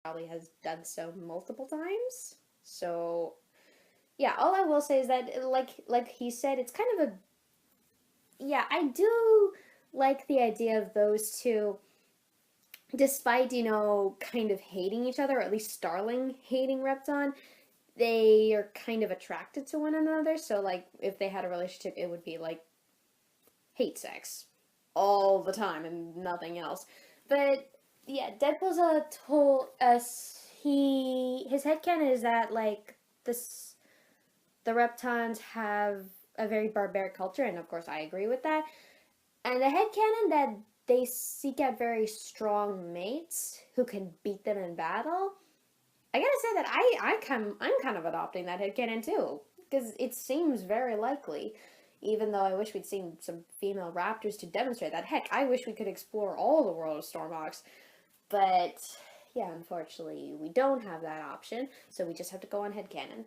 probably has done so multiple times. So yeah, all I will say is that like he said, it's kind of a yeah, I do like the idea of those two, despite, kind of hating each other, or at least Starling hating Repton, they are kind of attracted to one another. So, like, if they had a relationship, it would be like hate sex all the time and nothing else. But yeah, Deadpool's told us his headcanon is that like this the Reptons have a very barbaric culture, and of course I agree with that. And the headcanon that they seek out very strong mates who can beat them in battle. I gotta say that I'm kind of adopting that headcanon too, because it seems very likely. Even though I wish we'd seen some female raptors to demonstrate that. Heck, I wish we could explore all the world of Stormhawks. But yeah, unfortunately, we don't have that option, so we just have to go on headcanon.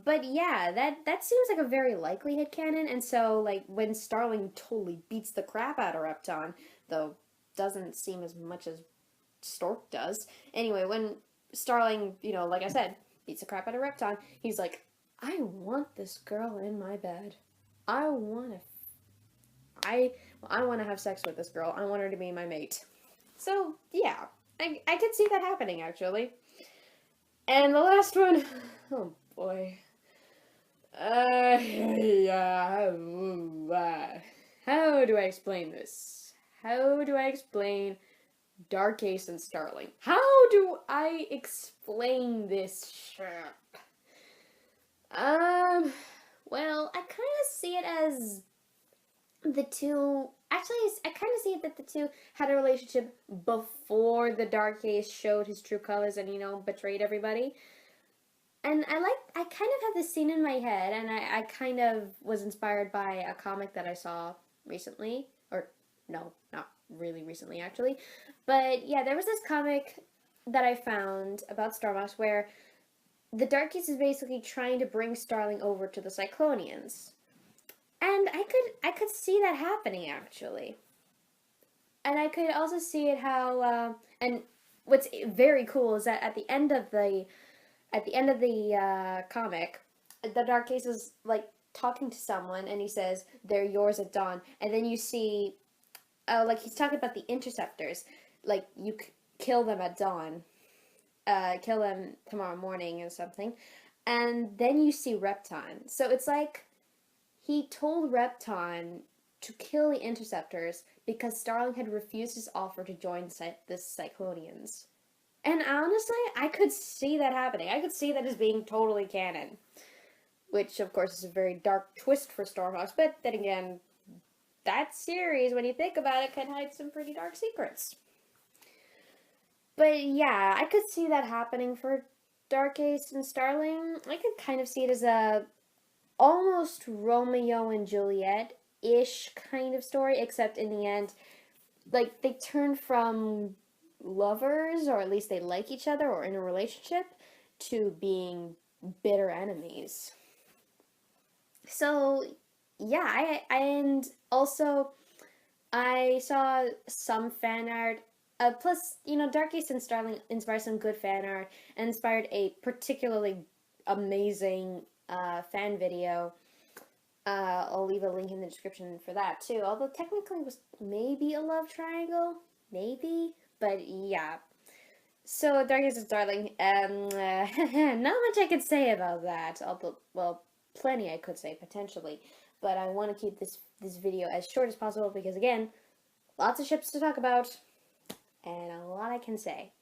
But yeah, that seems like a very likely headcanon, and so like when Starling totally beats the crap out of Repton, though doesn't seem as much as Stork does. Anyway, when Starling, like I said, beats the crap out of Repton, he's like, I want this girl in my bed. I want to I I want to have sex with this girl. I want her to be my mate. So, yeah. I could see that happening actually. And the last one, oh boy. Yeah. How do I explain this? How do I explain Dark Ace and Starling? How do I explain this ship? Um, well, I kind of see it as the two. Actually, I kind of see it that the two had a relationship before the Dark Ace showed his true colors and betrayed everybody. And I kind of have this scene in my head, and I kind of was inspired by a comic that I saw recently, or no, not really recently actually, but yeah, there was this comic that I found about Starbucks where the Darkies is basically trying to bring Starling over to the Cyclonians, and I could see that happening actually, and I could also see it how and what's very cool is that at the end of the comic, the Dark Ace is like talking to someone, and he says they're yours at dawn, and then you see, like he's talking about the interceptors, like kill them at dawn, kill them tomorrow morning or something, and then you see Repton. So it's like he told Repton to kill the interceptors because Starling had refused his offer to join the Cyclonians. And honestly, I could see that happening. I could see that as being totally canon. Which, of course, is a very dark twist for Stormhawks, but then again, that series, when you think about it, can hide some pretty dark secrets. But yeah, I could see that happening for Dark Ace and Starling. I could kind of see it as a almost Romeo and Juliet ish kind of story, except in the end, like they turn from lovers, or at least they like each other or in a relationship, to being bitter enemies. So yeah, and also I saw some fan art. Plus, Dark Ace and Starling inspired some good fan art and inspired a particularly amazing fan video. I'll leave a link in the description for that too. Although technically it was maybe a love triangle, maybe, but yeah. So Dark Ace and Starling, not much I could say about that. Although, well, plenty I could say potentially, but I want to keep this video as short as possible because again, lots of ships to talk about, and a lot I can say.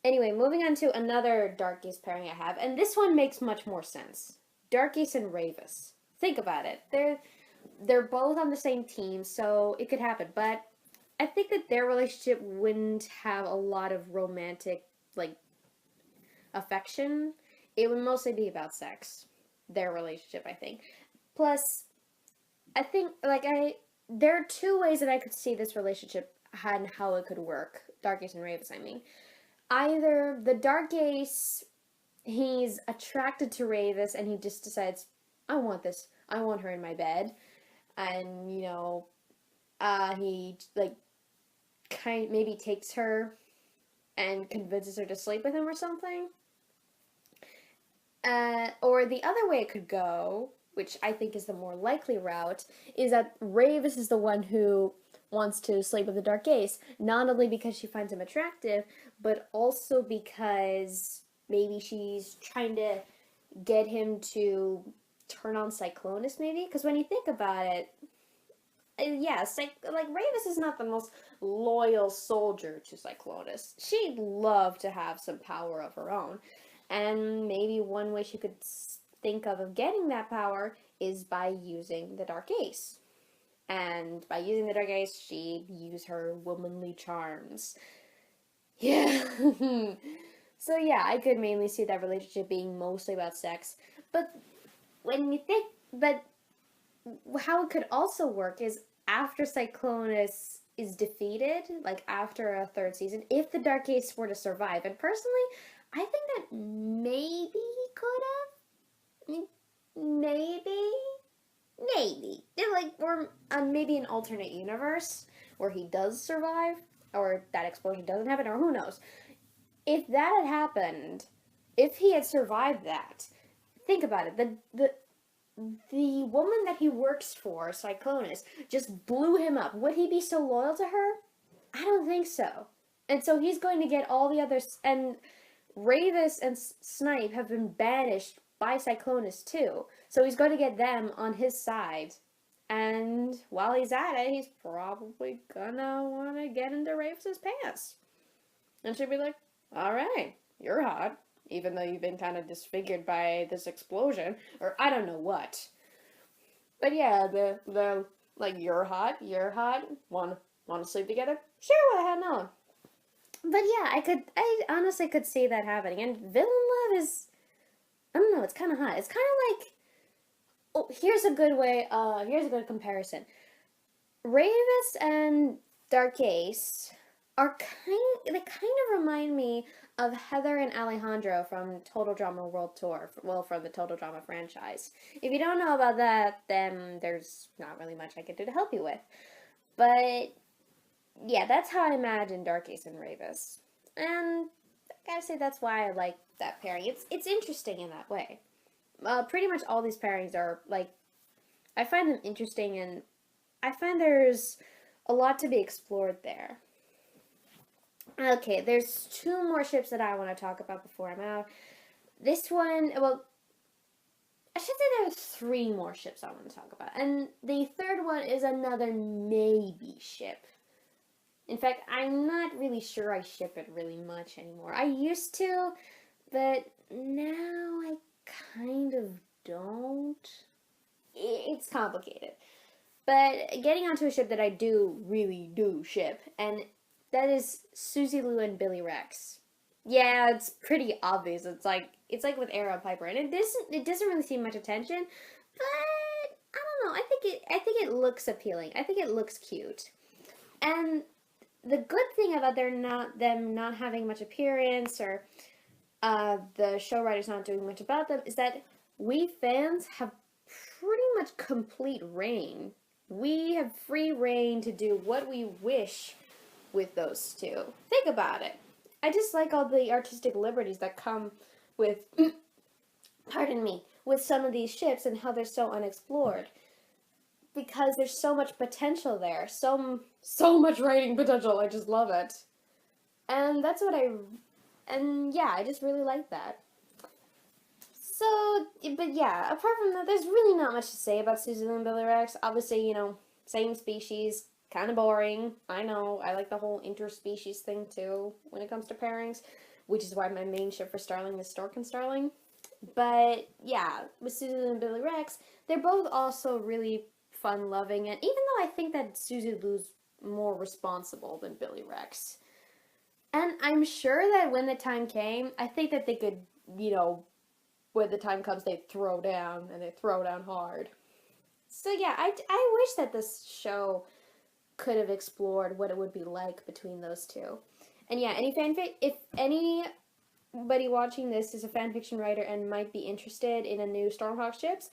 Anyway, moving on to another Dark Ace pairing I have, and this one makes much more sense. Dark Ace and Ravis. Think about it. They're both on the same team, so it could happen. But I think that their relationship wouldn't have a lot of romantic like affection. It would mostly be about sex. Their relationship, I think. Plus, I think there are two ways that I could see this relationship and how it could work. Dark Ace and Ravis, I mean. Either the Dark Ace, he's attracted to Ravis and he just decides, I want this. I want her in my bed. And, he like maybe takes her and convinces her to sleep with him or something. Or the other way it could go, which I think is the more likely route, is that Ravis is the one who wants to sleep with the Dark Ace, not only because she finds him attractive, but also because maybe she's trying to get him to turn on Cyclonus, maybe? Because when you think about it, yes, like Ravis is not the most loyal soldier to Cyclonus. She'd love to have some power of her own, and maybe one way she could think of getting that power is by using the Dark Ace. And by using the Dark Ace, she'd use her womanly charms. Yeah. So yeah, I could mainly see that relationship being mostly about sex. But when you think, but how it could also work is after Cyclonus is defeated, like after a third season, if the Dark Ace were to survive, and personally, I think that maybe he could have. Maybe. Like, or maybe an alternate universe where he does survive, or that explosion doesn't happen, or who knows. If that had happened, if he had survived that, think about it. The woman that he works for, Cyclonus, just blew him up. Would he be so loyal to her? I don't think so. And so he's going to get all the others. And Ravis and Snipe have been banished by Cyclonus too. So he's going to get them on his side. And while he's at it, he's probably gonna want to get into Ravis's pants. And she'll be like, alright, you're hot. Even though you've been kind of disfigured by this explosion. Or I don't know what. But yeah, the like, you're hot, want to sleep together? Sure, why the hell not? But yeah, I honestly could see that happening. And villain love is, I don't know, it's kind of hot. It's kind of like, oh, here's a good comparison. Ravis and Dark Ace they kind of remind me of Heather and Alejandro from Total Drama World Tour, well, from the Total Drama franchise. If you don't know about that, then there's not really much I could do to help you with. But yeah, that's how I imagine Dark Ace and Ravis. And I gotta say that's why I like that pairing. It's interesting in that way. Pretty much all these pairings are, like, I find them interesting, and I find there's a lot to be explored there. Okay, there's two more ships that I want to talk about before I'm out. This one, well, I should say there's three more ships I want to talk about. And the third one is another maybe ship. In fact, I'm not really sure I ship it really much anymore. I used to, but now I kind of don't. It's complicated. But getting onto a ship that I really do ship, and that is Susie Lou and Billy Rex. Yeah, it's pretty obvious. It's like with Aerrow and Piper, and it doesn't really see much attention, but I don't know. I think it looks appealing. I think it looks cute. And the good thing about them not having much appearance, or the show writers not doing much about them, is that we fans have pretty much complete reign. We have free reign to do what we wish with those two. Think about it. I just like all the artistic liberties that come with, pardon me, with some of these ships and how they're so unexplored. Because there's so much potential there. So much writing potential. I just love it. And I just really like that. So, but yeah, apart from that, there's really not much to say about Susan and Billy Rex. Obviously, same species, kind of boring. I know, I like the whole interspecies thing too when it comes to pairings, which is why my main ship for Starling is Stork and Starling. But yeah, with Susan and Billy Rex, they're both also really fun-loving, and even though I think that Susie Lou's more responsible than Billy Rex. And I'm sure that when the time came, I think that they could, when the time comes, they throw down, and they throw down hard. So yeah, I wish that this show could have explored what it would be like between those two. And yeah, if anybody watching this is a fanfiction writer and might be interested in a new Stormhawk ships,